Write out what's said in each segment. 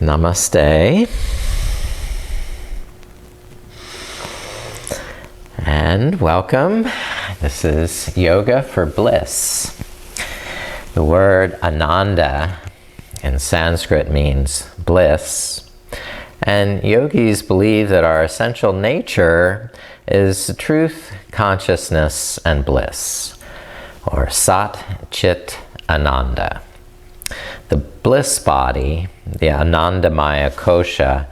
Namaste. And welcome. This is Yoga for Bliss. The word Ananda in Sanskrit means bliss. And yogis believe that our essential nature is truth, consciousness, and bliss, or Satchitananda. The bliss body, the Anandamaya Kosha,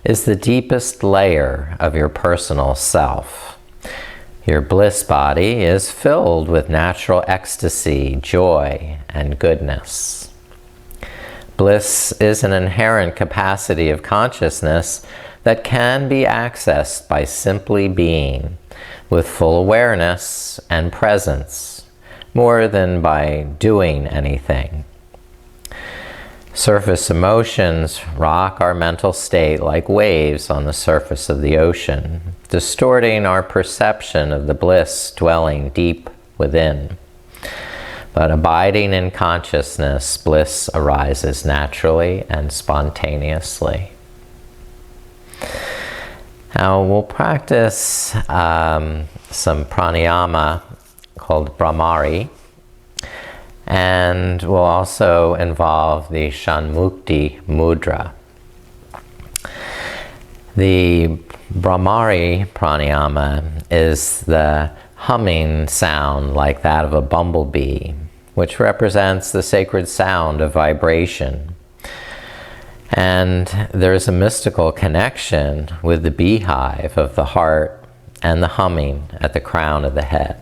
is the deepest layer of your personal self. Your bliss body is filled with natural ecstasy, joy, and goodness. Bliss is an inherent capacity of consciousness that can be accessed by simply being, with full awareness and presence, more than by doing anything. Surface emotions rock our mental state like waves on the surface of the ocean, distorting our perception of the bliss dwelling deep within. But abiding in consciousness, bliss arises naturally and spontaneously. Now we'll practice some pranayama called Brahmari, and will also involve the Shanmukti mudra. The Brahmari pranayama is the humming sound like that of a bumblebee, which represents the sacred sound of vibration. And there is a mystical connection with the beehive of the heart and the humming at the crown of the head.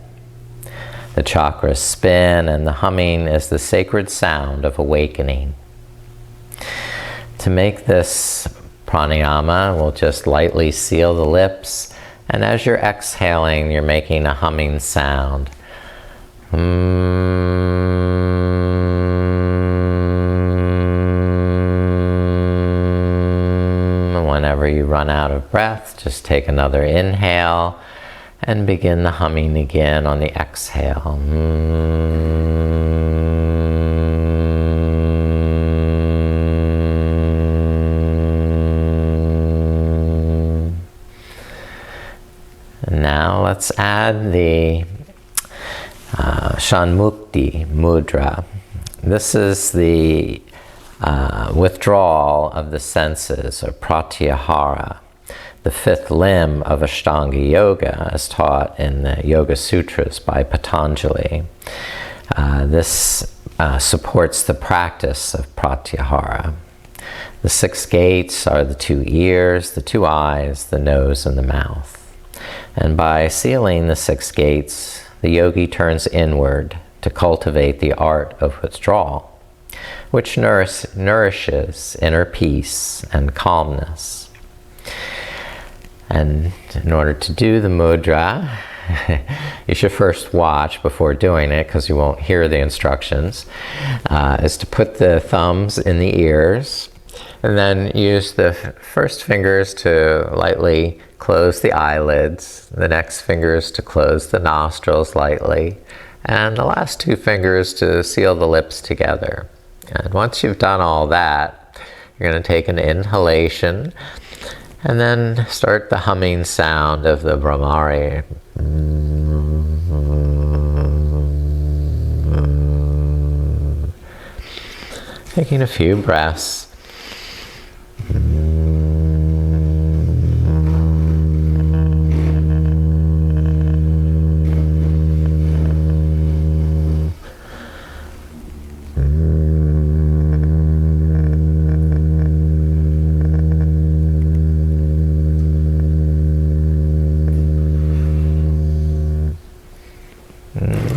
The chakras spin, and the humming is the sacred sound of awakening. To make this pranayama, we'll just lightly seal the lips, and as you're exhaling, you're making a humming sound. Whenever you run out of breath, just take another inhale and begin the humming again on the exhale. And now let's add the Shanmukti mudra. This is the withdrawal of the senses, or pratyahara, the fifth limb of Ashtanga Yoga, as taught in the Yoga Sutras by Patanjali. This supports the practice of pratyahara. The 6 gates are the 2 ears, the 2 eyes, the nose, and the mouth. And by sealing the 6 gates, the yogi turns inward to cultivate the art of withdrawal, which nourishes inner peace and calmness. And in order to do the mudra, you should first watch before doing it, because you won't hear the instructions, is to put the thumbs in the ears, and then use the first fingers to lightly close the eyelids, the next fingers to close the nostrils lightly, and the last 2 fingers to seal the lips together. And once you've done all that, you're going to take an inhalation, and then start the humming sound of the Brahmari. Taking a few breaths.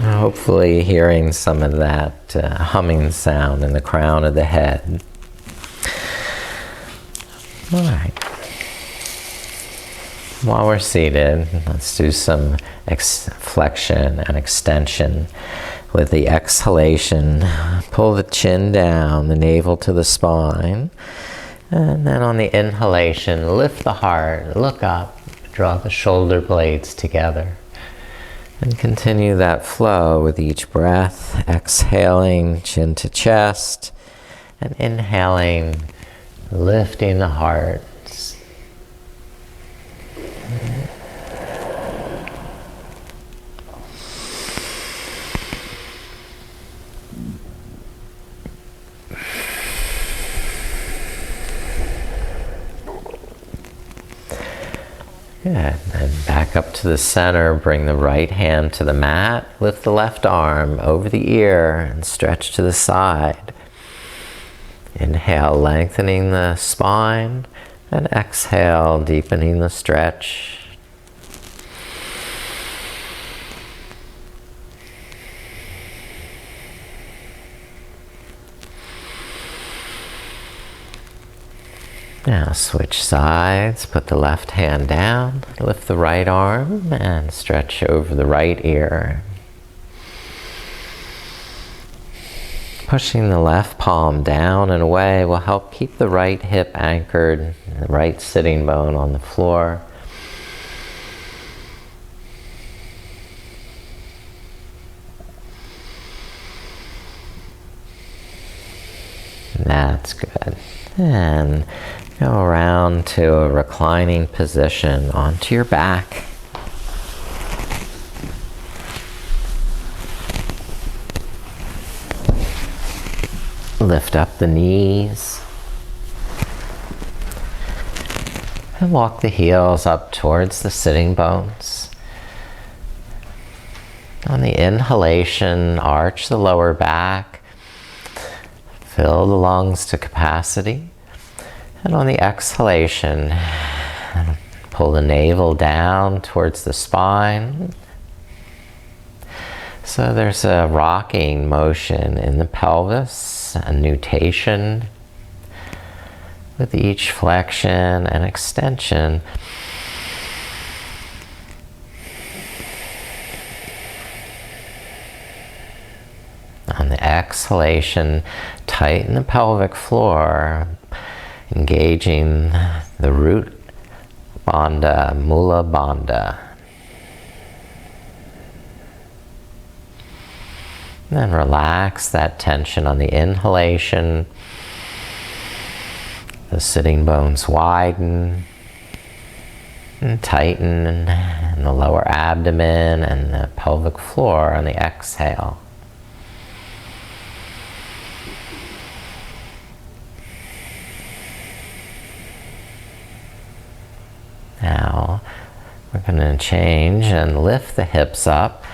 Hopefully hearing some of that humming sound in the crown of the head. All right. While we're seated, let's do some flexion and extension. With the exhalation, pull the chin down, the navel to the spine. And then on the inhalation, lift the heart, look up, draw the shoulder blades together. And continue that flow with each breath, exhaling chin to chest, and inhaling lifting the heart. Good. And back up to the center. Bring the right hand to the mat. Lift the left arm over the ear and stretch to the side. Inhale, lengthening the spine. And exhale, deepening the stretch. Now switch sides, put the left hand down, lift the right arm and stretch over the right ear. Pushing the left palm down and away will help keep the right hip anchored, the right sitting bone on the floor. That's good. And go around to a reclining position onto your back. Lift up the knees. And walk the heels up towards the sitting bones. On the inhalation, arch the lower back. Fill the lungs to capacity. And on the exhalation, pull the navel down towards the spine. So there's a rocking motion in the pelvis, a nutation with each flexion and extension. On the exhalation, tighten the pelvic floor, engaging the root bandha, mula bandha. Then relax that tension on the inhalation. The sitting bones widen and tighten in the lower abdomen and the pelvic floor on the exhale. Now we're going to change and lift the hips up.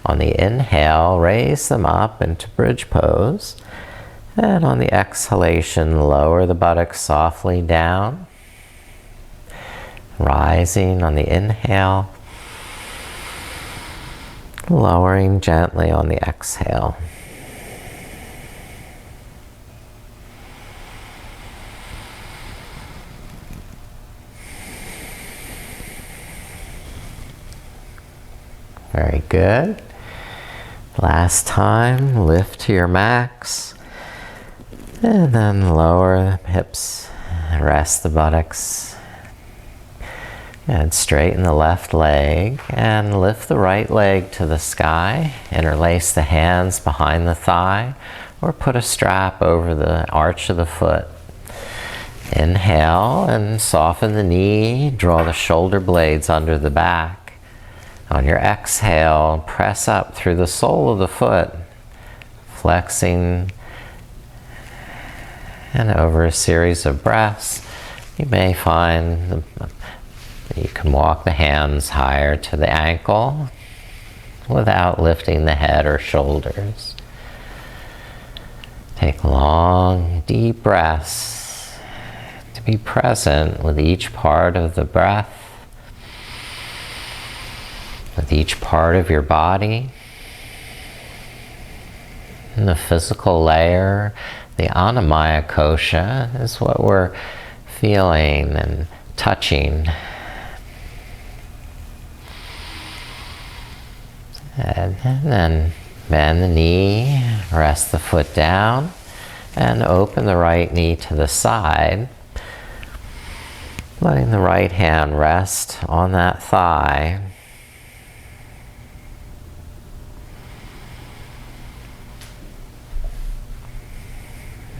On the inhale, raise them up into bridge pose. And on the exhalation, lower the buttocks softly down. Rising on the inhale. Lowering gently on the exhale. Very good. Last time, lift to your max. And then lower the hips, rest the buttocks. And straighten the left leg and lift the right leg to the sky. Interlace the hands behind the thigh or put a strap over the arch of the foot. Inhale and soften the knee, draw the shoulder blades under the back. On your exhale, press up through the sole of the foot, flexing, and over a series of breaths, you may find that you can walk the hands higher to the ankle without lifting the head or shoulders. Take long, deep breaths to be present with each part of the breath, with each part of your body. In the physical layer, the Anandamaya Kosha is what we're feeling and touching. And then bend the knee, rest the foot down, and open the right knee to the side, letting the right hand rest on that thigh.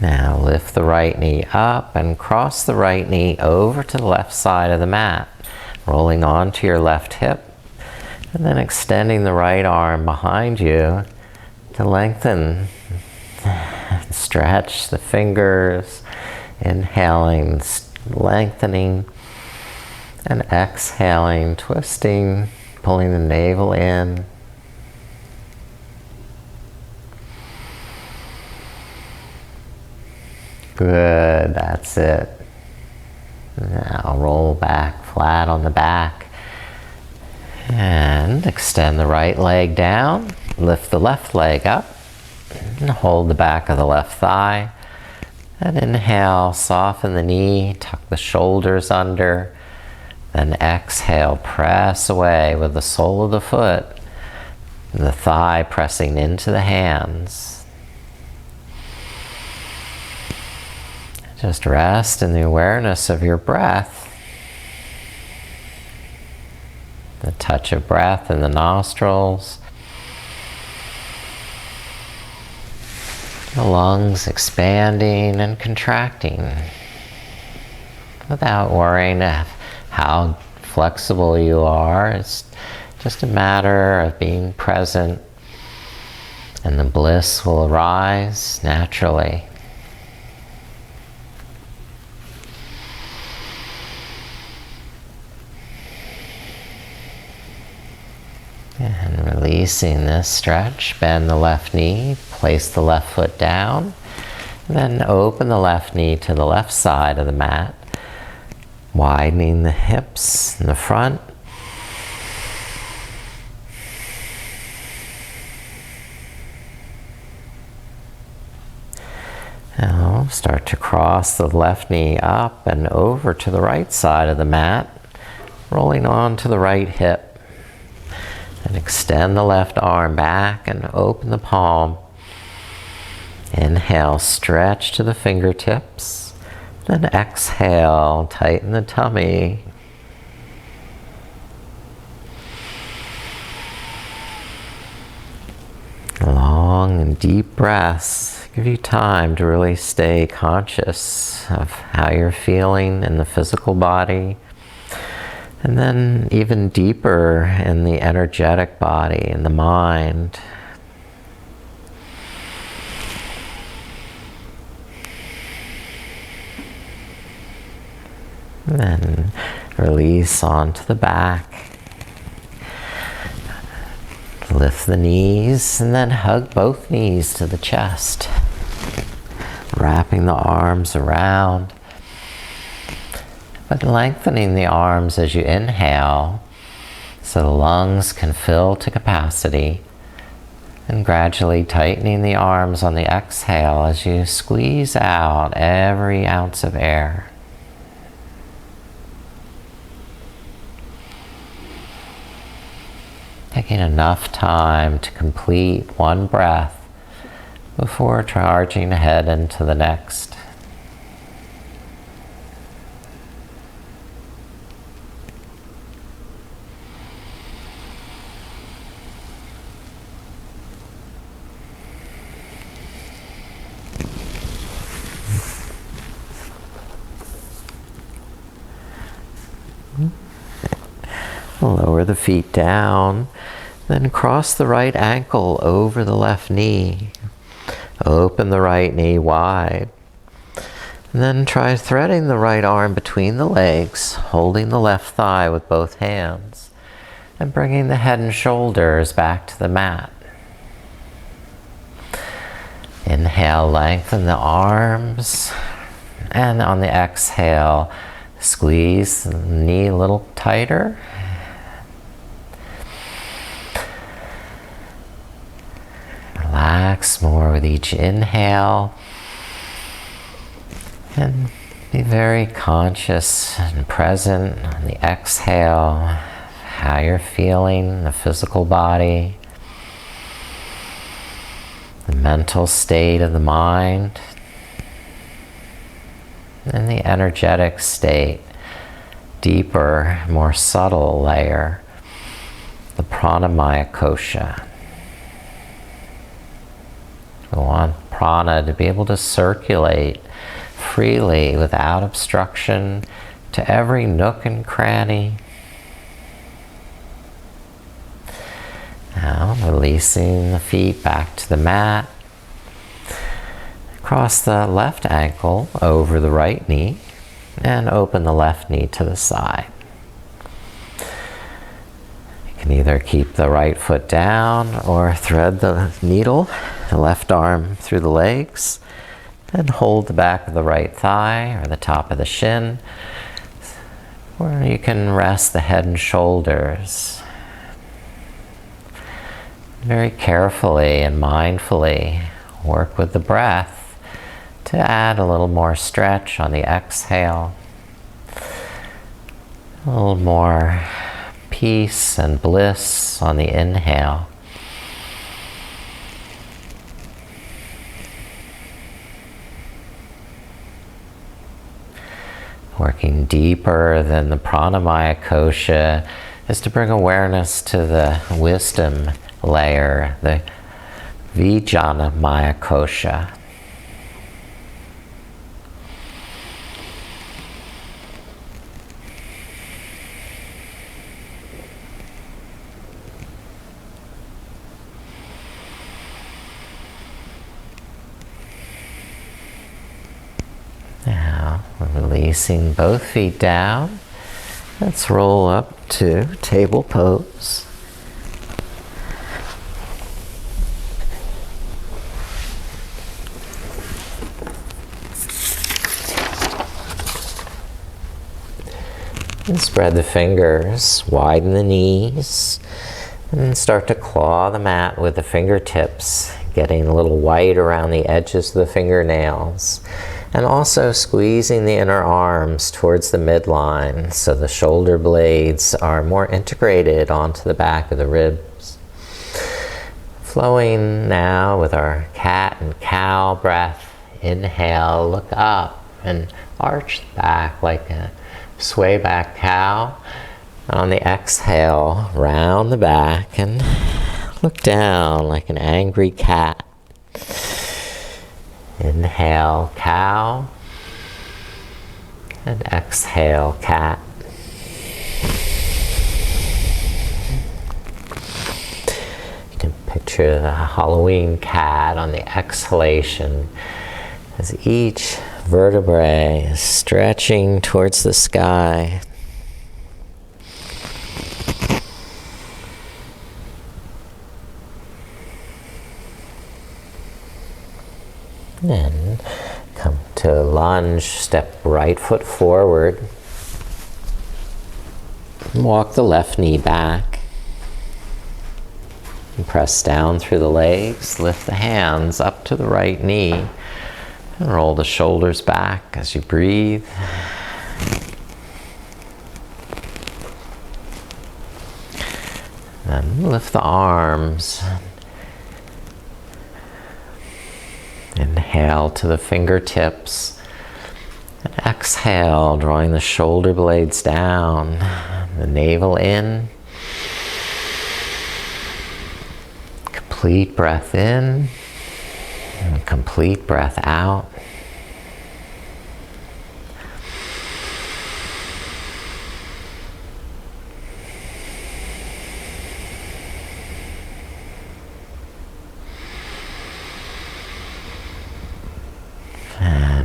Now lift the right knee up and cross the right knee over to the left side of the mat, rolling onto your left hip, and then extending the right arm behind you to lengthen, stretch the fingers, inhaling, lengthening, and exhaling, twisting, pulling the navel in. Good, that's it. Now roll back flat on the back and extend the right leg down, lift the left leg up and hold the back of the left thigh. And inhale, soften the knee, tuck the shoulders under. Then exhale, press away with the sole of the foot, the thigh pressing into the hands. Just rest in the awareness of your breath. The touch of breath in the nostrils. The lungs expanding and contracting without worrying how flexible you are. It's just a matter of being present, and the bliss will arise naturally. And releasing this stretch, bend the left knee, place the left foot down, and then open the left knee to the left side of the mat, widening the hips in the front. Now start to cross the left knee up and over to the right side of the mat, rolling on to the right hip. And extend the left arm back and open the palm. Inhale, stretch to the fingertips. Then exhale, tighten the tummy. Long and deep breaths give you time to really stay conscious of how you're feeling in the physical body. And then even deeper in the energetic body, in the mind. And then release onto the back. Lift the knees and then hug both knees to the chest. Wrapping the arms around. But lengthening the arms as you inhale so the lungs can fill to capacity, and gradually tightening the arms on the exhale as you squeeze out every ounce of air. Taking enough time to complete one breath before charging ahead into the next. Lower the feet down, then cross the right ankle over the left knee. Open the right knee wide. And then try threading the right arm between the legs, holding the left thigh with both hands, and bringing the head and shoulders back to the mat. Inhale, lengthen the arms, and on the exhale, squeeze the knee a little tighter. Relax more with each inhale, and be very conscious and present on the exhale, how you're feeling, the physical body, the mental state of the mind, and the energetic state, deeper, more subtle layer, the Anandamaya Kosha. We want prana to be able to circulate freely without obstruction to every nook and cranny. Now releasing the feet back to the mat. Cross the left ankle over the right knee and open the left knee to the side. You can either keep the right foot down or thread the needle, the left arm through the legs, and hold the back of the right thigh or the top of the shin, or you can rest the head and shoulders. Very carefully and mindfully work with the breath to add a little more stretch on the exhale, a little more peace and bliss on the inhale. Working deeper than the Anandamaya Kosha is to bring awareness to the wisdom layer, the Anandamaya Kosha. Now, releasing both feet down. Let's roll up to table pose. And spread the fingers, widen the knees, and start to claw the mat with the fingertips, getting a little white around the edges of the fingernails. And also squeezing the inner arms towards the midline so the shoulder blades are more integrated onto the back of the ribs. Flowing now with our cat and cow breath. Inhale, look up and arch back like a sway back cow. On the exhale, round the back and look down like an angry cat. Inhale, cow, and exhale, cat. You can picture the Halloween cat on the exhalation as each vertebrae is stretching towards the sky. Then come to lunge, step right foot forward. Walk the left knee back. And press down through the legs, lift the hands up to the right knee, and roll the shoulders back as you breathe. Then lift the arms. Inhale to the fingertips, and exhale, drawing the shoulder blades down, the navel in. Complete breath in, and complete breath out.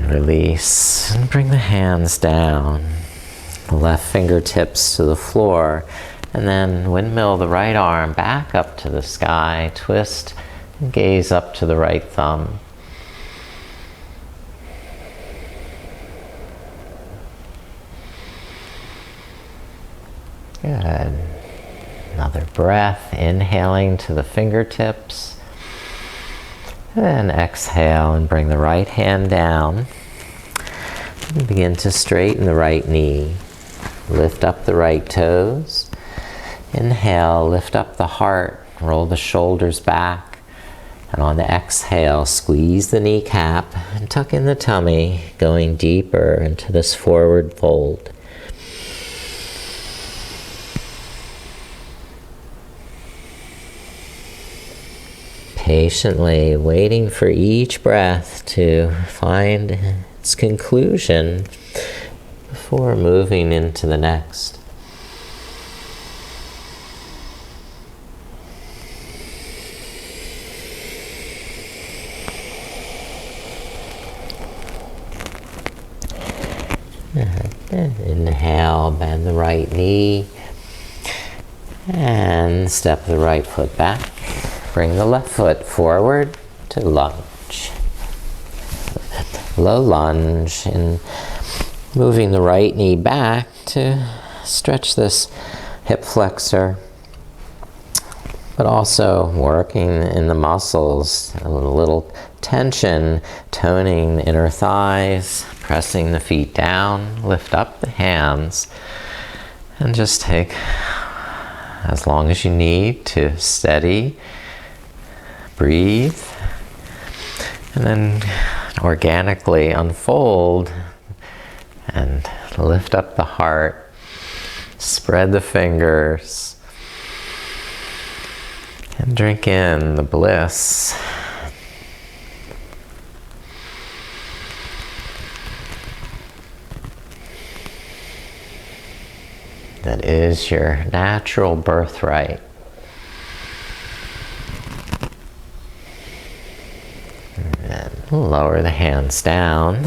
Release and bring the hands down, the left fingertips to the floor, and then windmill the right arm back up to the sky, twist and gaze up to the right thumb. Good. Another breath, inhaling to the fingertips. And exhale and bring the right hand down. And begin to straighten the right knee. Lift up the right toes. Inhale, lift up the heart. Roll the shoulders back. And on the exhale, squeeze the kneecap and tuck in the tummy, going deeper into this forward fold. Patiently waiting for each breath to find its conclusion before moving into the next. Inhale, bend the right knee and step the right foot back. Bring the left foot forward to lunge. Low lunge, and moving the right knee back to stretch this hip flexor, but also working in the muscles, a little tension, toning the inner thighs, pressing the feet down, lift up the hands, and just take as long as you need to steady, breathe, and then organically unfold and lift up the heart, spread the fingers, and drink in the bliss. That is your natural birthright. And lower the hands down,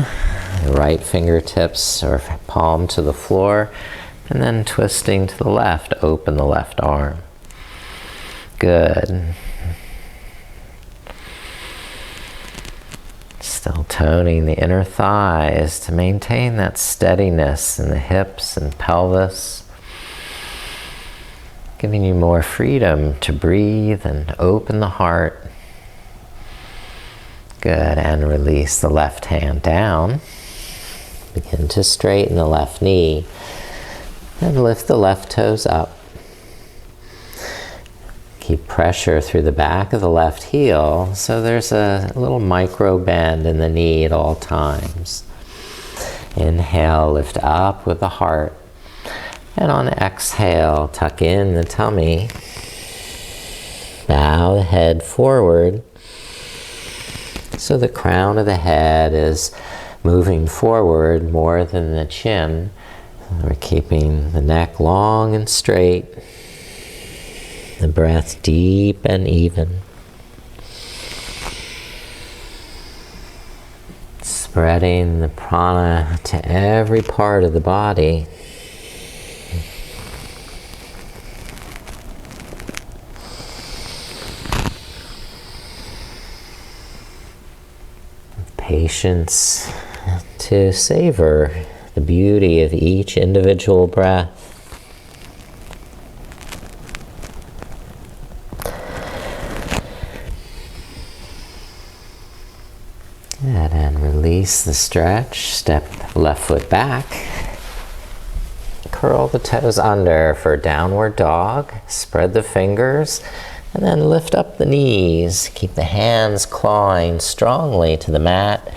the right fingertips or palm to the floor, and then twisting to the left, open the left arm. Good. Still toning the inner thighs to maintain that steadiness in the hips and pelvis, giving you more freedom to breathe and open the heart. Good, and release the left hand down. Begin to straighten the left knee and lift the left toes up. Keep pressure through the back of the left heel, so there's a little micro bend in the knee at all times. Inhale, lift up with the heart. And on exhale, tuck in the tummy. Bow the head forward, so the crown of the head is moving forward more than the chin. We're keeping the neck long and straight, the breath deep and even. Spreading the prana to every part of the body. Patience to savor the beauty of each individual breath. Good, and release the stretch. Step left foot back. Curl the toes under for downward dog. Spread the fingers. And then lift up the knees. Keep the hands clawing strongly to the mat.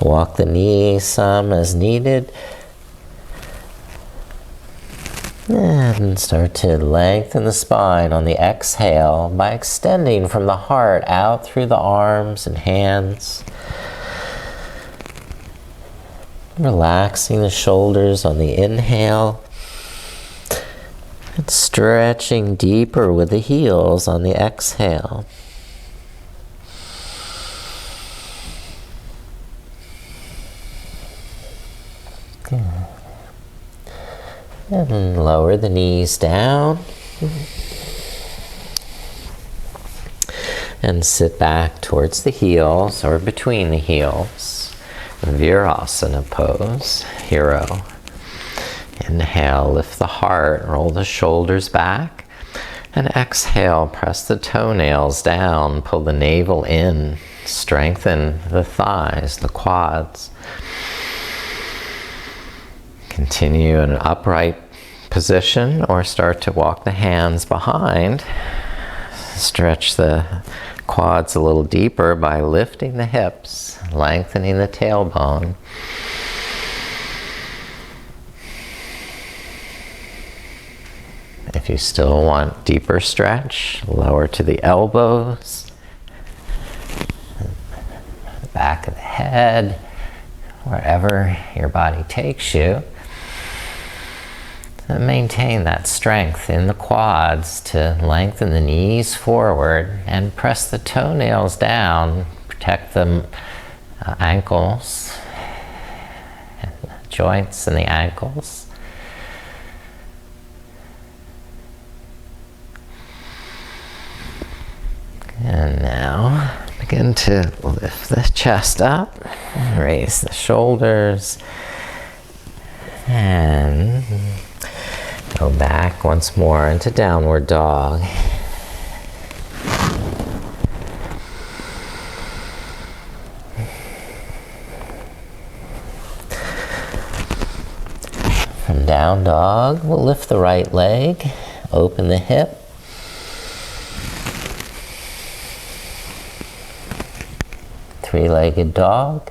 Walk the knees some as needed. And start to lengthen the spine on the exhale by extending from the heart out through the arms and hands. Relaxing the shoulders on the inhale. And stretching deeper with the heels on the exhale. Good. And lower the knees down. And sit back towards the heels or between the heels. Virasana pose, hero. Inhale, lift the heart, roll the shoulders back. And exhale, press the toenails down, pull the navel in, strengthen the thighs, the quads. Continue in an upright position or start to walk the hands behind. Stretch the quads a little deeper by lifting the hips, lengthening the tailbone. If you still want deeper stretch, lower to the elbows head, wherever your body takes you. And maintain that strength in the quads to lengthen the knees forward and press the toenails down, protect the ankles, and the joints and the ankles. And now begin to lift the chest up, raise the shoulders, and go back once more into downward dog. From down dog, we'll lift the right leg, open the hip, three-legged dog,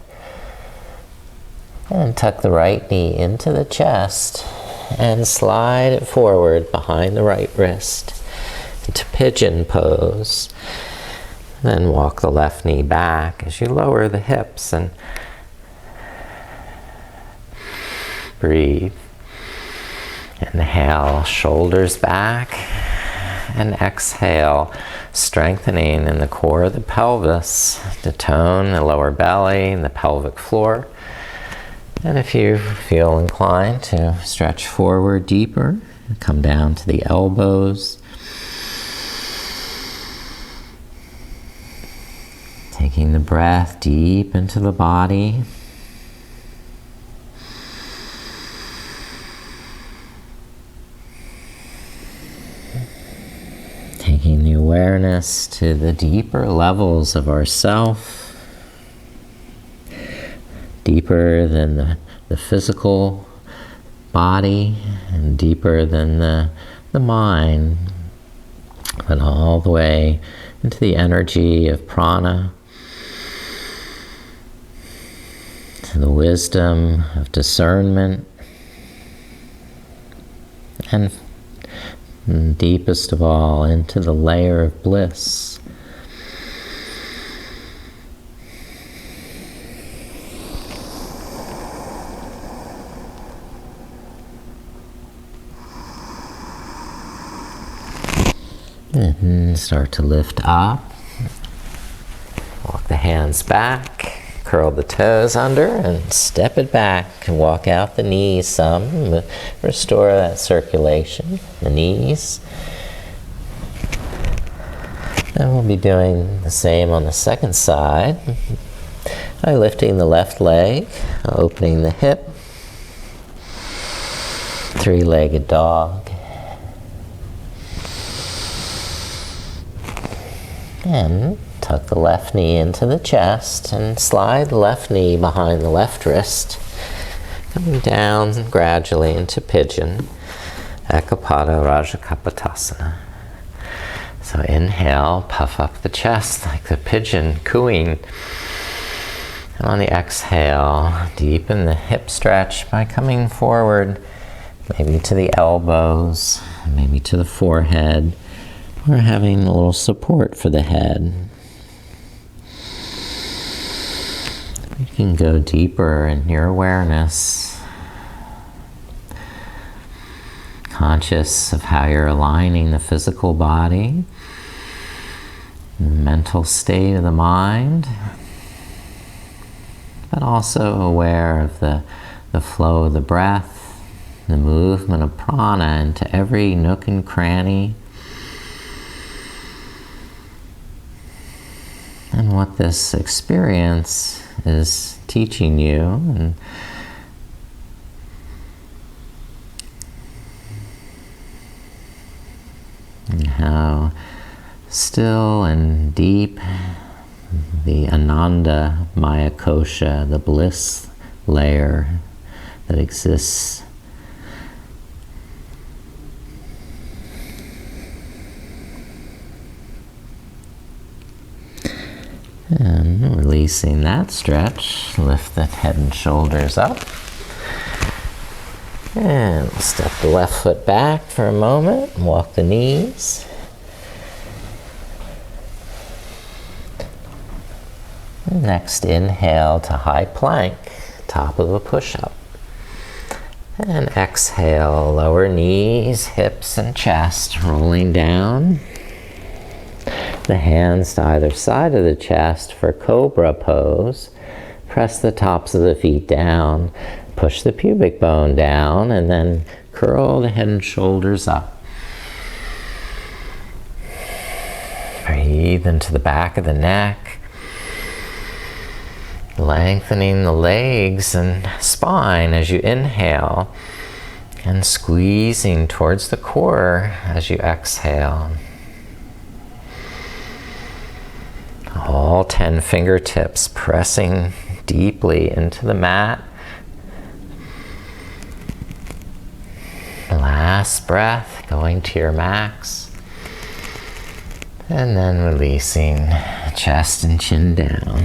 and tuck the right knee into the chest and slide it forward behind the right wrist into pigeon pose. Then walk the left knee back as you lower the hips and breathe. Inhale, shoulders back, and exhale, strengthening in the core of the pelvis to tone the lower belly and the pelvic floor. And if you feel inclined to stretch forward deeper, come down to the elbows. Taking the breath deep into the body. Taking the awareness to the deeper levels of ourself. Deeper than the physical body and deeper than the mind, but all the way into the energy of prana, to the wisdom of discernment, and deepest of all, into the layer of bliss. And start to lift up. Walk the hands back, curl the toes under, and step it back and walk out the knees some. Restore that circulation, the knees. And we'll be doing the same on the second side. By lifting the left leg, opening the hip, three-legged dog. And tuck the left knee into the chest and slide the left knee behind the left wrist, coming down gradually into pigeon, Ekapada Rajakapotasana. So inhale, puff up the chest like the pigeon cooing. And on the exhale, deepen the hip stretch by coming forward, maybe to the elbows, maybe to the forehead. We're having a little support for the head. You can go deeper in your awareness, conscious of how you're aligning the physical body, the mental state of the mind, but also aware of the flow of the breath, the movement of prana into every nook and cranny, and what this experience is teaching you, and how still and deep the Anandamaya Kosha, the bliss layer that exists. And releasing that stretch, lift the head and shoulders up. And we'll step the left foot back for a moment, walk the knees. Next, inhale to high plank, top of a push-up. And exhale, lower knees, hips, and chest rolling down. The hands to either side of the chest for cobra pose. Press the tops of the feet down, push the pubic bone down, and then curl the head and shoulders up. Breathe into the back of the neck, lengthening the legs and spine as you inhale, and squeezing towards the core as you exhale. All 10 fingertips pressing deeply into the mat. Last breath, going to your max. And then releasing chest and chin down.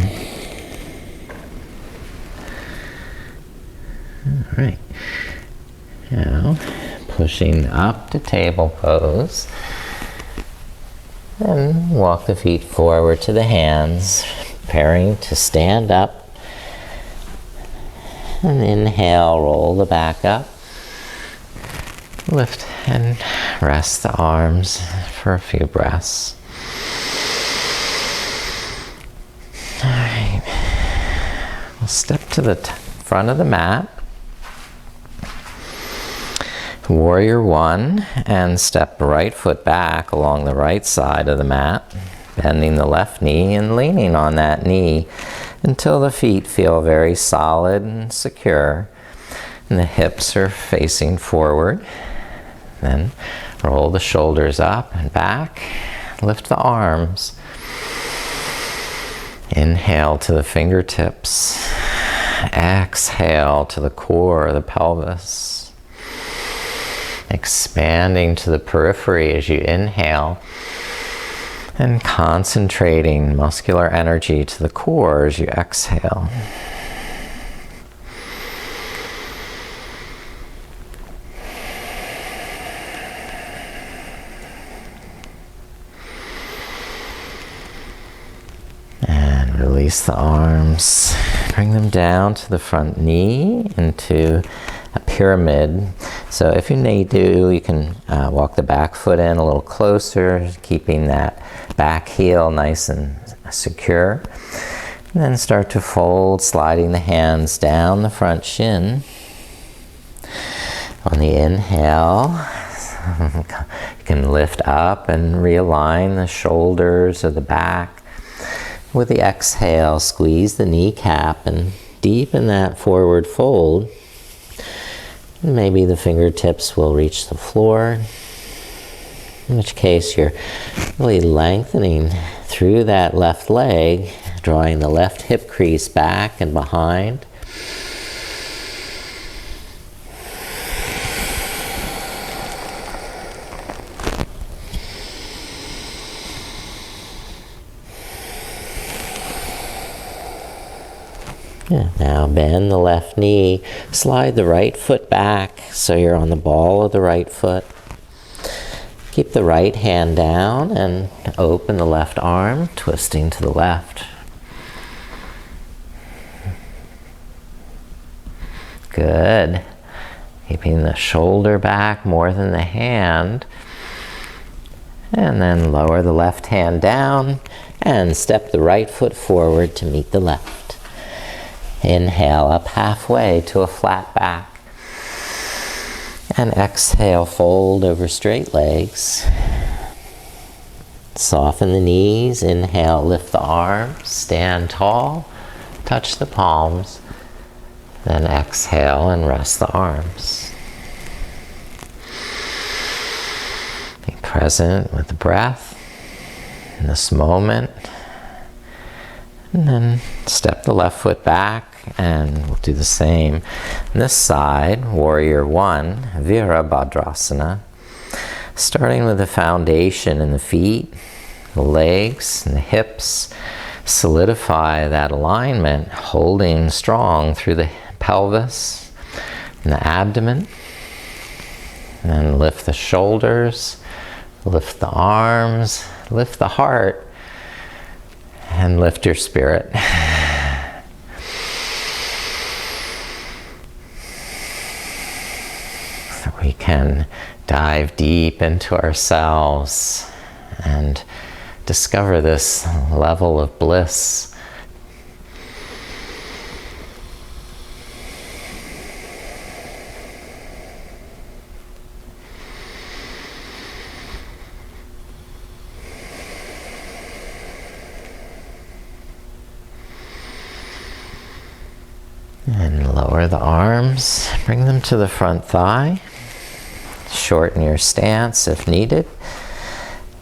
All right. Now, pushing up to table pose. And walk the feet forward to the hands, preparing to stand up. And inhale, roll the back up. Lift and rest the arms for a few breaths. All right. We'll step to the front of the mat. Warrior one, and step right foot back along the right side of the mat, bending the left knee and leaning on that knee until the feet feel very solid and secure and the hips are facing forward. Then roll the shoulders up and back, lift the arms. Inhale to the fingertips, exhale to the core of the pelvis. Expanding to the periphery as you inhale and concentrating muscular energy to the core as you exhale. And release the arms. Bring them down to the front knee into a pyramid. So if you need to, you can walk the back foot in a little closer, keeping that back heel nice and secure. And then start to fold, sliding the hands down the front shin. On the inhale, you can lift up and realign the shoulders or the back. With the exhale, squeeze the kneecap and deepen that forward fold. Maybe the fingertips will reach the floor, in which case you're really lengthening through that left leg, drawing the left hip crease back and behind. Yeah, now bend the left knee, slide the right foot back so you're on the ball of the right foot. Keep the right hand down and open the left arm, twisting to the left. Good. Keeping the shoulder back more than the hand. And then lower the left hand down and step the right foot forward to meet the left. Inhale up halfway to a flat back. And exhale, fold over straight legs. Soften the knees. Inhale, lift the arms, stand tall, touch the palms. Then exhale and rest the arms. Be present with the breath in this moment. And then step the left foot back and we'll do the same. On this side, warrior one, Virabhadrasana. Starting with the foundation in the feet, the legs, and the hips. Solidify that alignment, holding strong through the pelvis and the abdomen. And then lift the shoulders, lift the arms, lift the heart, and lift your spirit. we can dive deep into ourselves and discover this level of bliss. And lower the arms, bring them to the front thigh. Shorten your stance if needed.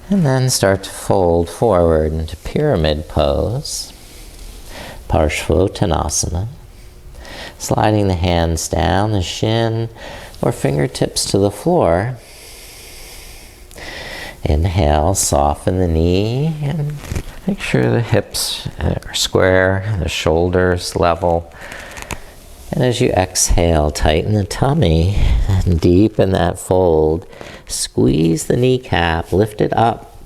And then start to fold forward into pyramid pose. Parshvottanasana. Sliding the hands down the shin or fingertips to the floor. Inhale, soften the knee and make sure the hips are square, the shoulders level. And as you exhale, tighten the tummy and deepen that fold. Squeeze the kneecap, lift it up.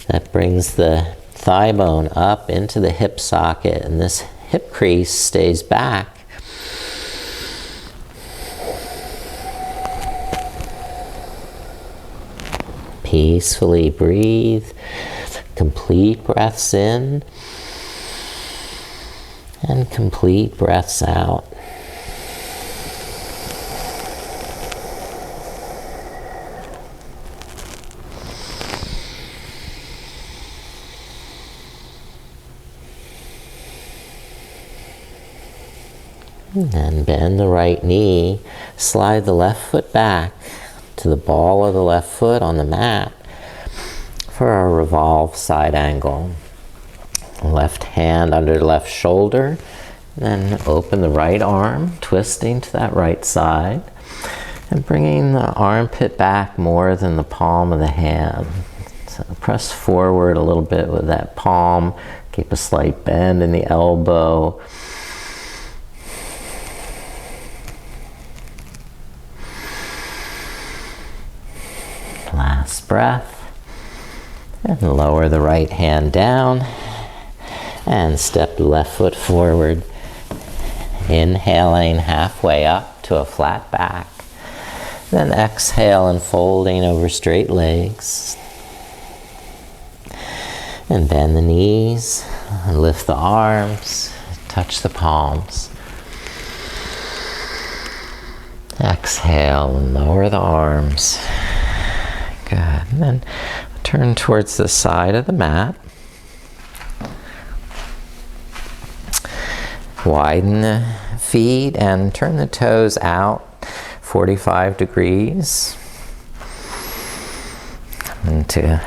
That brings the thigh bone up into the hip socket, and this hip crease stays back. Peacefully breathe. Complete breaths in and complete breaths out. And bend the right knee, slide the left foot back to the ball of the left foot on the mat for our revolve side angle. Left hand under the left shoulder, then open the right arm, twisting to that right side, and bringing the armpit back more than the palm of the hand. So press forward a little bit with that palm, keep a slight bend in the elbow. Last breath. And lower the right hand down and step the left foot forward. Inhaling halfway up to a flat back. Then exhale and folding over straight legs. And bend the knees, and lift the arms, touch the palms. Exhale and lower the arms. Good. And then turn towards the side of the mat. Widen the feet and turn the toes out 45 degrees into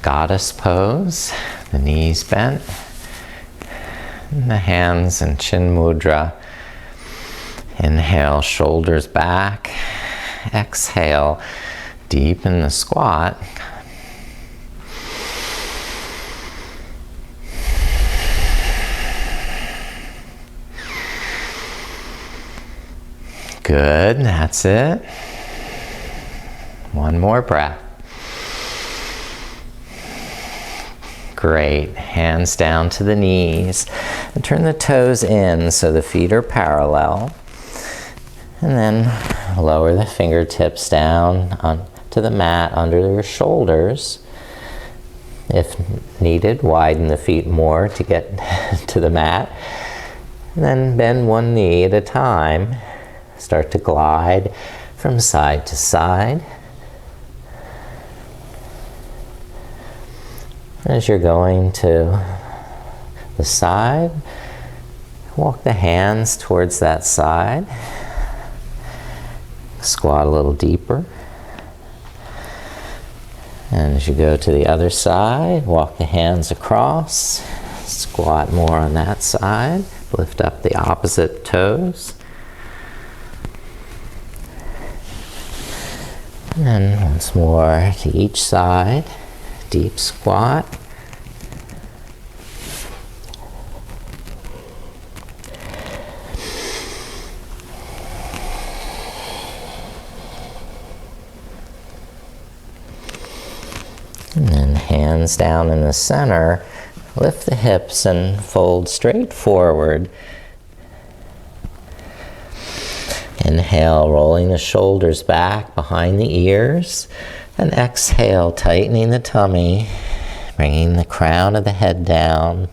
goddess pose. The knees bent. And the hands in chin mudra. Inhale, shoulders back. Exhale, deepen the squat. Good, that's it. One more breath. Great, hands down to the knees. And turn the toes in so the feet are parallel. And then lower the fingertips down onto the mat under your shoulders. If needed, widen the feet more to get to the mat. And then bend one knee at a time. Start to glide from side to side. As you're going to the side, walk the hands towards that side. Squat a little deeper. And as you go to the other side, walk the hands across. Squat more on that side. Lift up the opposite toes. And then once more to each side, deep squat. And then hands down in the center, lift the hips and fold straight forward. Inhale, rolling the shoulders back behind the ears. And exhale, tightening the tummy, bringing the crown of the head down.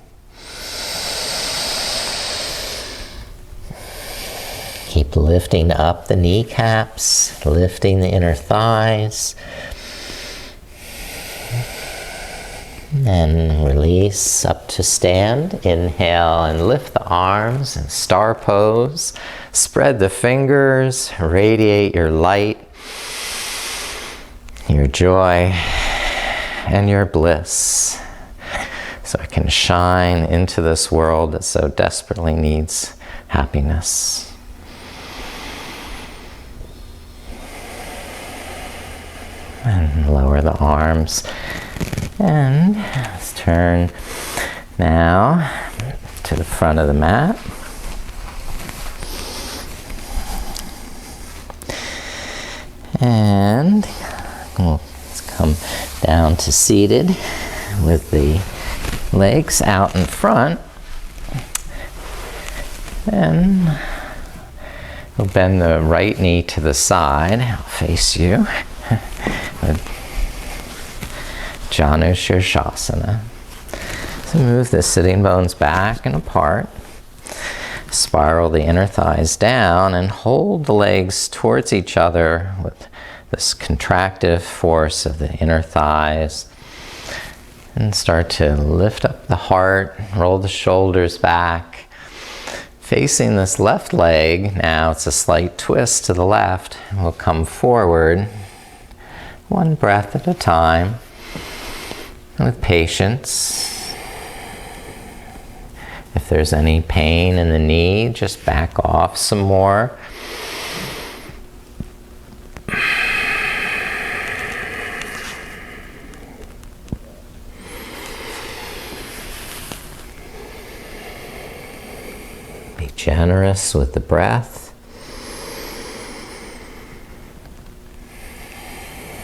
Keep lifting up the kneecaps, lifting the inner thighs. And release up to stand. Inhale and lift the arms in star pose. Spread the fingers, radiate your light, your joy, and your bliss, so it can shine into this world that so desperately needs happiness. And lower the arms. And let's turn now to the front of the mat. And let's come down to seated with the legs out in front. And we'll bend the right knee to the side. I'll face you. Janu Shirshasana. So move the sitting bones back and apart. Spiral the inner thighs down and hold the legs towards each other with this contractive force of the inner thighs. And start to lift up the heart, roll the shoulders back. Facing this left leg, now it's a slight twist to the left. We'll come forward, one breath at a time. With patience. If there's any pain in the knee, just back off some more. Be generous with the breath.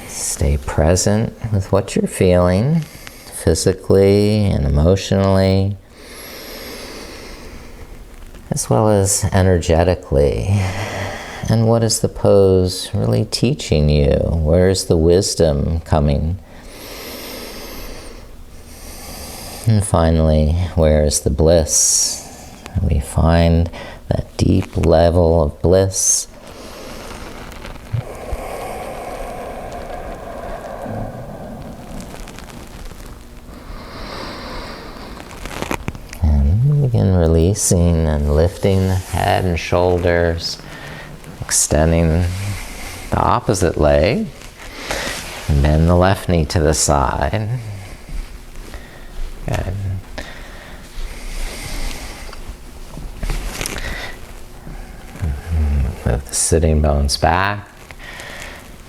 Stay present with what you're feeling, physically and emotionally, as well as energetically. And what is the pose really teaching you? Where is the wisdom coming? And finally, where is the bliss? We find that deep level of bliss. Begin releasing and lifting the head and shoulders, extending the opposite leg, and bend the left knee to the side. Good. Move the sitting bones back,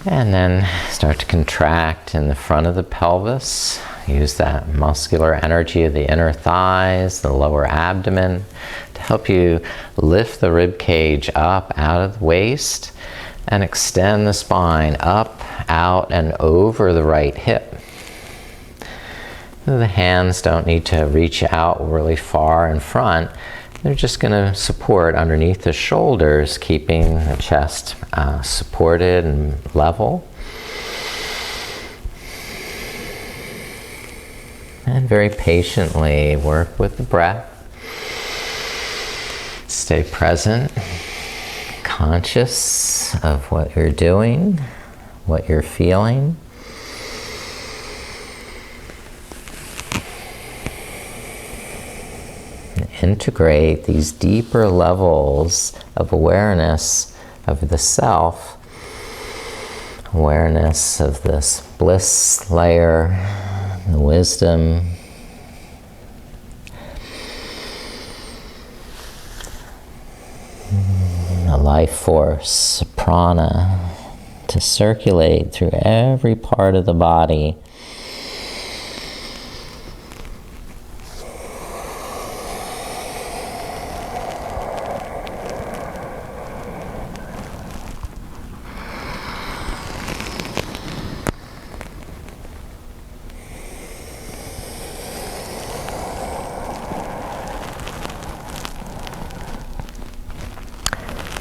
and then start to contract in the front of the pelvis. Use that muscular energy of the inner thighs, the lower abdomen, to help you lift the rib cage up out of the waist and extend the spine up, out, and over the right hip. The hands don't need to reach out really far in front. They're just going to support underneath the shoulders, keeping the chest supported and level. And very patiently work with the breath. Stay present, conscious of what you're doing, what you're feeling. And integrate these deeper levels of awareness of the self, awareness of this bliss layer, the wisdom, the life force, prana, to circulate through every part of the body.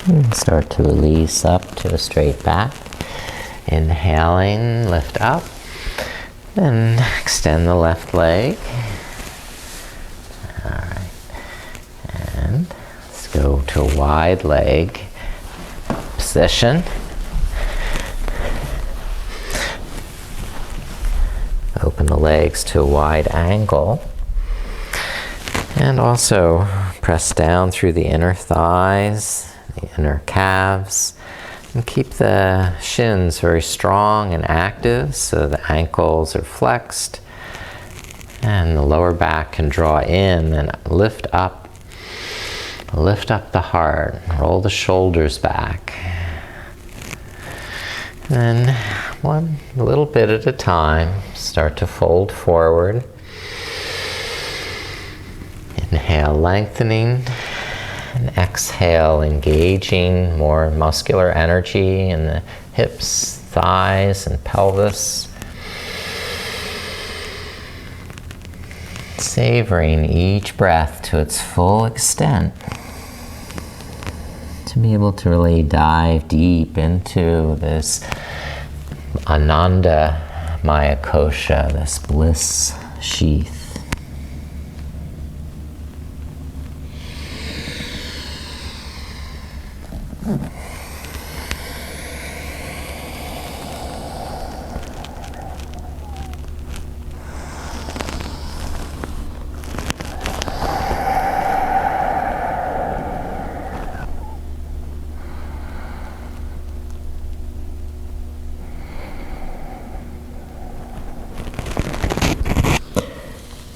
And start to release up to a straight back. Inhaling, lift up. Then extend the left leg. All right. And let's go to a wide leg position. Open the legs to a wide angle. And also press down through the inner thighs, the inner calves, and keep the shins very strong and active so the ankles are flexed and the lower back can draw in and lift up the heart, roll the shoulders back. And then one little bit at a time, start to fold forward. Inhale, lengthening, and exhale, engaging more muscular energy in the hips, thighs, and pelvis. Savoring each breath to its full extent. To be able to really dive deep into this Anandamaya Kosha, this bliss sheath.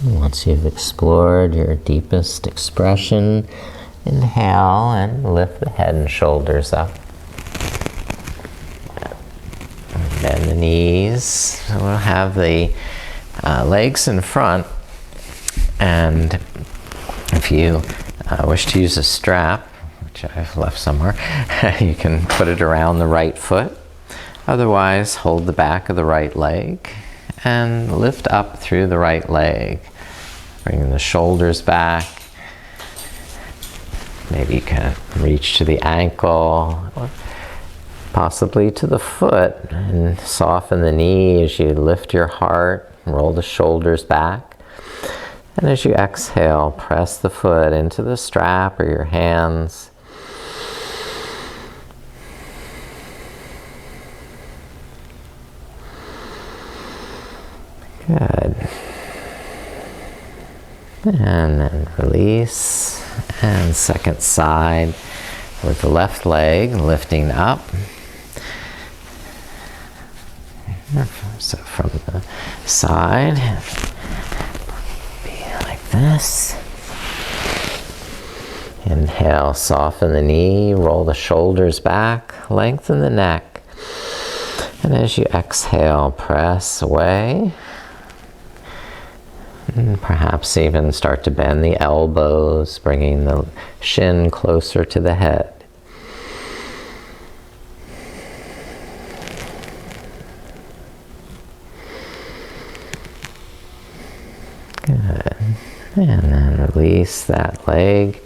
Once you've explored your deepest expression, inhale and lift the head and shoulders up. Bend the knees. We'll have the legs in front, and if you wish to use a strap, which I've left somewhere, you can put it around the right foot. Otherwise, hold the back of the right leg and lift up through the right leg. Bring the shoulders back. Maybe you can reach to the ankle, or possibly to the foot, and soften the knee as you lift your heart, roll the shoulders back. And as you exhale, press the foot into the strap or your hands. Good. And then release. And second side with the left leg lifting up. So from the side, be like this. Inhale, soften the knee, roll the shoulders back, lengthen the neck. And as you exhale, press away. And perhaps even start to bend the elbows, bringing the shin closer to the head. Good. And then release that leg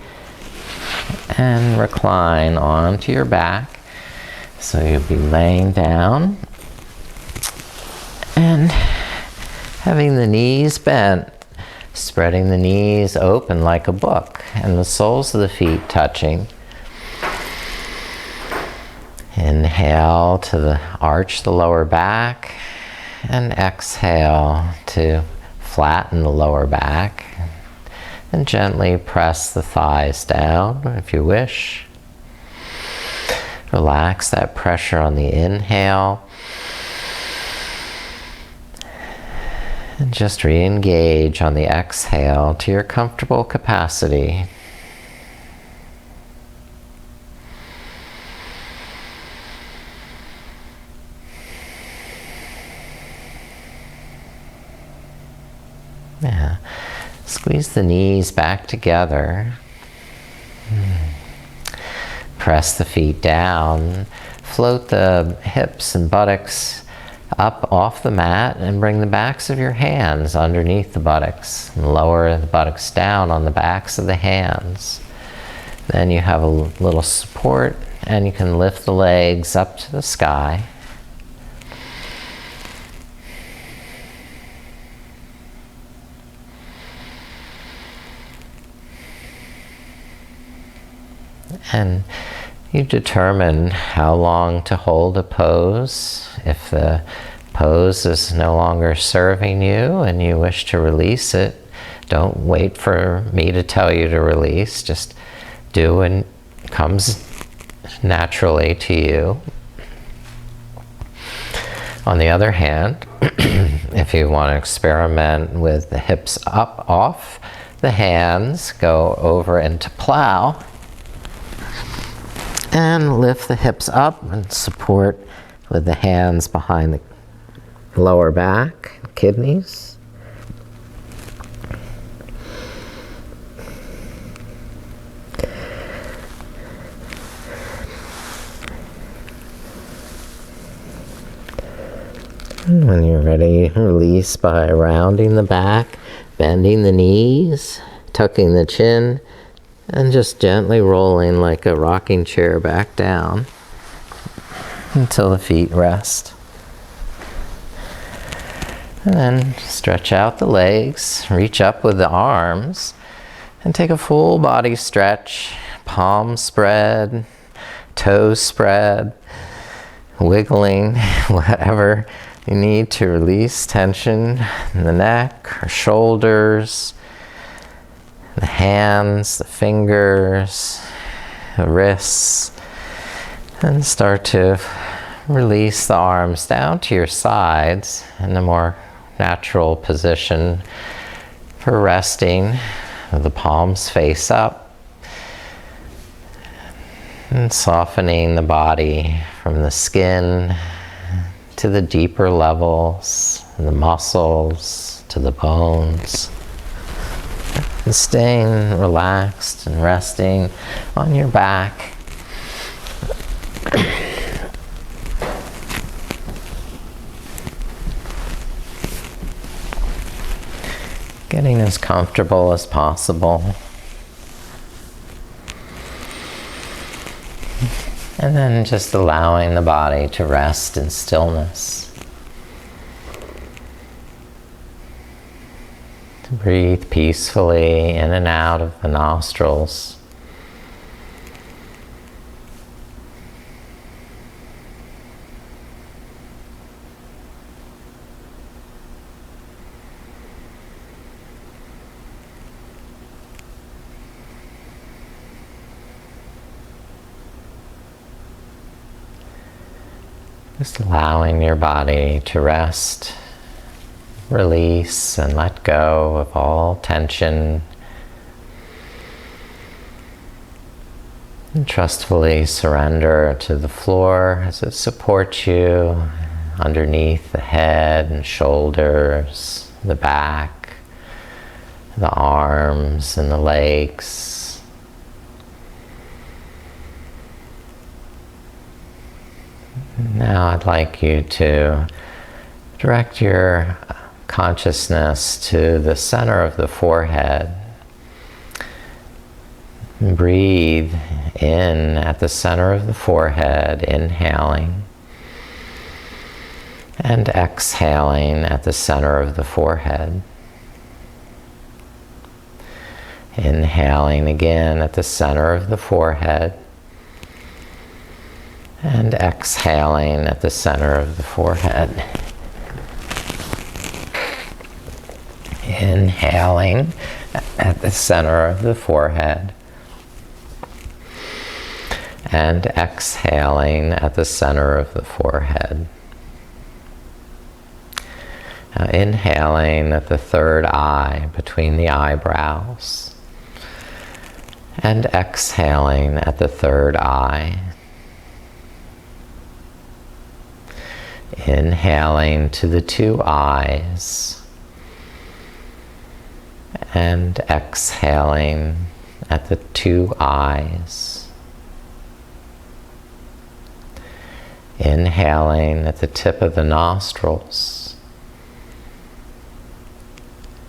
and recline onto your back. So you'll be laying down and having the knees bent, spreading the knees open like a book and the soles of the feet touching. Inhale to arch the lower back and exhale to flatten the lower back and gently press the thighs down if you wish. Relax that pressure on the inhale. And just re-engage on the exhale to your comfortable capacity. Yeah. Squeeze the knees back together. Press the feet down. Float the hips and buttocks up off the mat and bring the backs of your hands underneath the buttocks. And lower the buttocks down on the backs of the hands. Then you have a little support And you can lift the legs up to the sky. And you determine how long to hold a pose. If the pose is no longer serving you and you wish to release it, don't wait for me to tell you to release. Just do what comes naturally to you. On the other hand, if you want to experiment with the hips up, off the hands, go over into plow, and lift the hips up and support with the hands behind the lower back, kidneys. And when you're ready, release by rounding the back, bending the knees, tucking the chin, and just gently rolling like a rocking chair back down until the feet rest. And then stretch out the legs, reach up with the arms, and take a full body stretch, palms spread, toes spread, wiggling, whatever you need to release tension in the neck or shoulders, the hands, the fingers, the wrists, and start to release the arms down to your sides in a more natural position for resting, with the palms face up, and softening the body from the skin to the deeper levels, the muscles to the bones. And staying relaxed and resting on your back. Getting as comfortable as possible. And then just allowing the body to rest in stillness. Breathe peacefully in and out of the nostrils. Just allowing your body to rest. Release and let go of all tension. And trustfully surrender to the floor as it supports you underneath the head and shoulders, the back, the arms and the legs. Now I'd like you to direct your consciousness to the center of the forehead. Breathe in at the center of the forehead, inhaling, and exhaling at the center of the forehead. Inhaling again at the center of the forehead, and exhaling at the center of the forehead. Inhaling at the center of the forehead, and exhaling at the center of the forehead. Now inhaling at the third eye between the eyebrows, and exhaling at the third eye. Inhaling to the two eyes, and exhaling at the two eyes. Inhaling at the tip of the nostrils,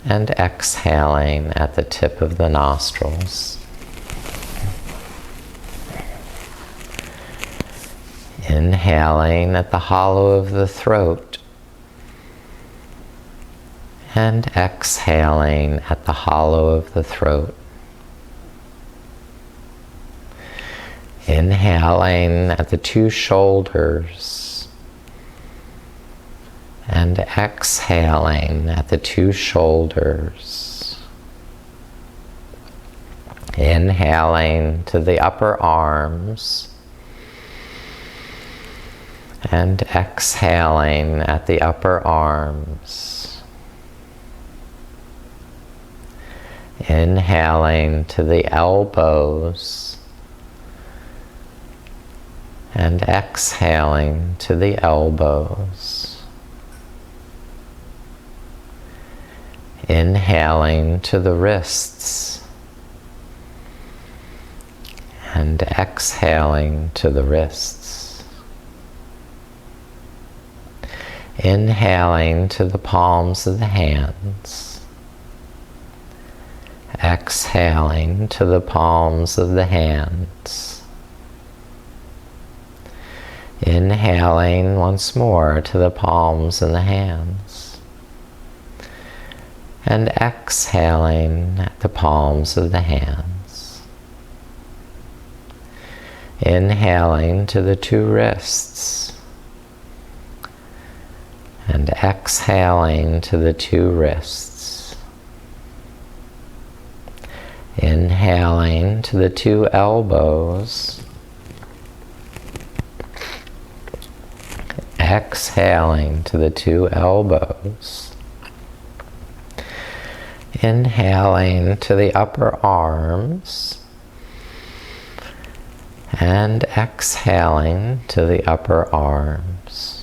and exhaling at the tip of the nostrils. Inhaling at the hollow of the throat and exhaling at the hollow of the throat. Inhaling at the two shoulders and exhaling at the two shoulders. Inhaling to the upper arms and exhaling at the upper arms. Inhaling to the elbows and exhaling to the elbows. Inhaling to the wrists and exhaling to the wrists. Inhaling to the palms of the hands. Exhaling to the palms of the hands. Inhaling once more to the palms of the hands. And exhaling at the palms of the hands. Inhaling to the two wrists. And exhaling to the two wrists. Inhaling to the two elbows. Exhaling to the two elbows. Inhaling to the upper arms. And exhaling to the upper arms.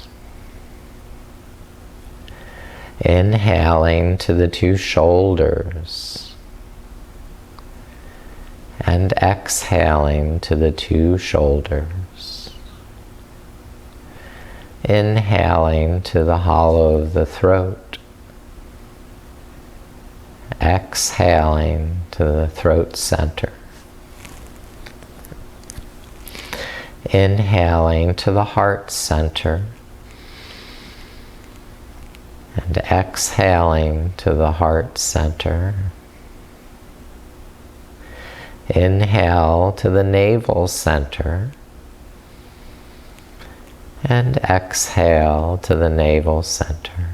Inhaling to the two shoulders and exhaling to the two shoulders. Inhaling to the hollow of the throat. Exhaling to the throat center. Inhaling to the heart center. And exhaling to the heart center. Inhale to the navel center. And exhale to the navel center.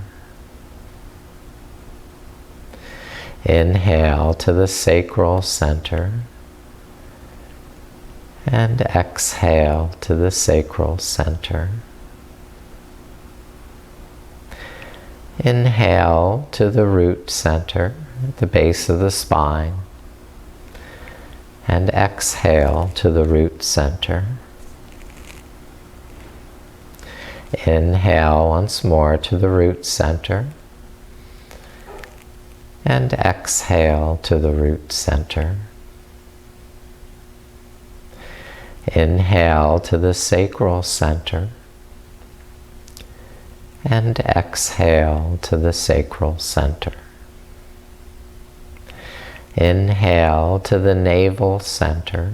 Inhale to the sacral center. And exhale to the sacral center. Inhale to the root center, at the base of the spine, and exhale to the root center. Inhale once more to the root center, and exhale to the root center. Inhale to the sacral center, and exhale to the sacral center. Inhale to the navel center,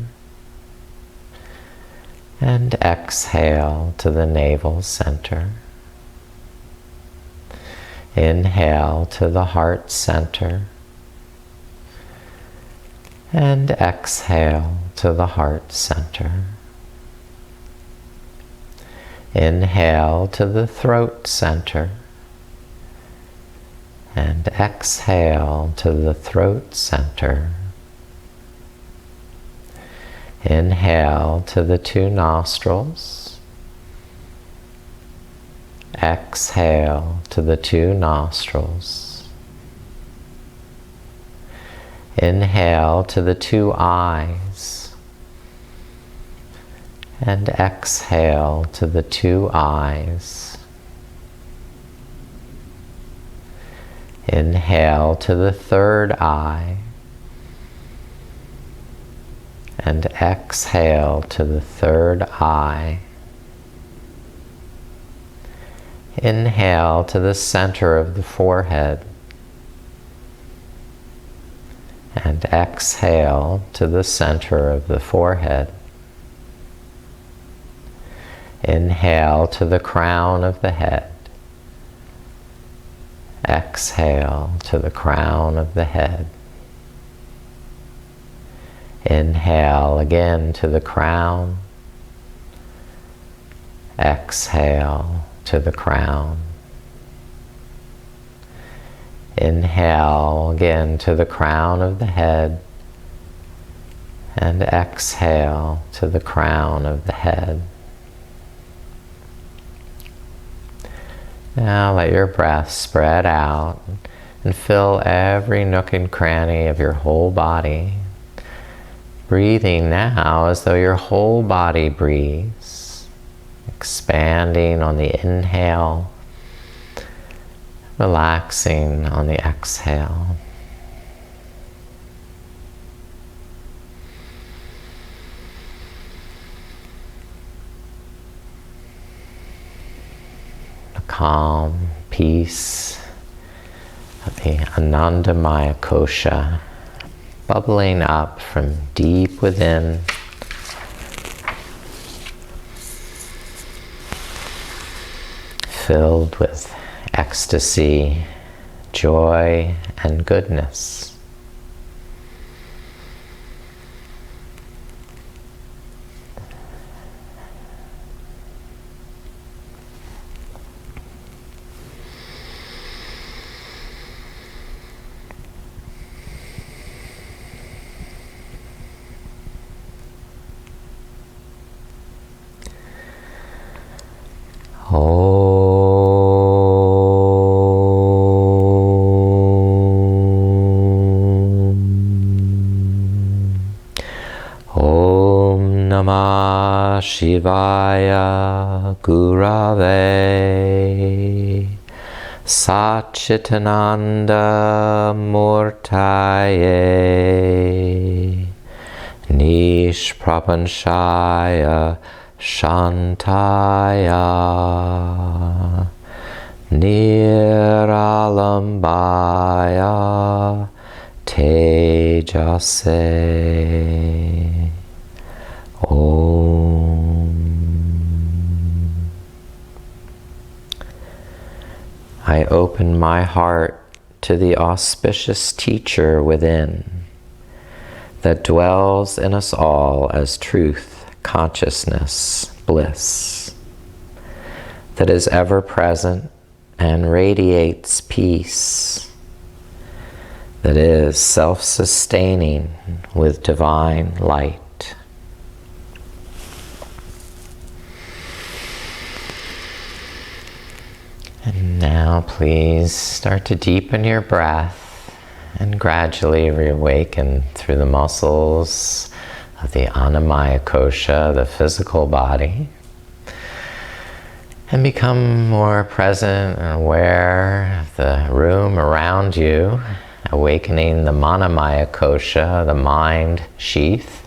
and exhale to the navel center. Inhale to the heart center, and exhale to the heart center. Inhale to the throat center, and exhale to the throat center. Inhale to the two nostrils, exhale to the two nostrils. Inhale to the two eyes, and exhale to the two eyes. Inhale to the third eye, and exhale to the third eye. Inhale to the center of the forehead, and exhale to the center of the forehead. Inhale to the crown of the head. Exhale to the crown of the head. Inhale again to the crown. Exhale to the crown. Inhale again to the crown of the head. And exhale to the crown of the head. Now let your breath spread out and fill every nook and cranny of your whole body. Breathing now as though your whole body breathes, expanding on the inhale, relaxing on the exhale. The calm peace of the Anandamaya Kosha bubbling up from deep within, filled with ecstasy, joy, and goodness. Shivaya Gurave Satchitananda Murtaye Nishprapanchaya Shantaya Niralambaya Tejase. I open my heart to the auspicious teacher within that dwells in us all as truth, consciousness, bliss, that is ever present and radiates peace, that is self-sustaining with divine light. And now please start to deepen your breath and gradually reawaken through the muscles of the Anandamaya Kosha, the physical body, and become more present and aware of the room around you, awakening the Manamaya Kosha, the mind sheath.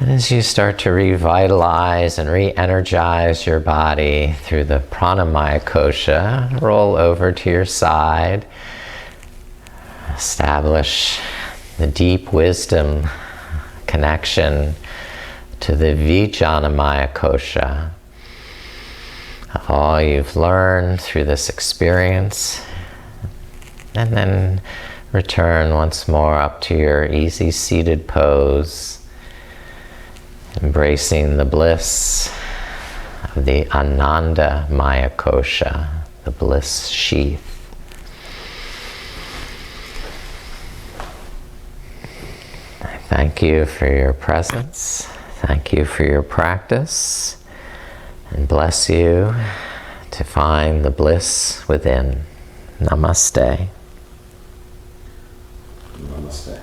And as you start to revitalize and re-energize your body through the Pranamaya Kosha, roll over to your side. Establish the deep wisdom connection to the Vijnanamaya Kosha of all you've learned through this experience. And then return once more up to your easy seated pose, embracing the bliss of the Anandamaya Kosha, the bliss sheath. I thank you for your presence. Thank you for your practice. And bless you to find the bliss within. Namaste. Namaste.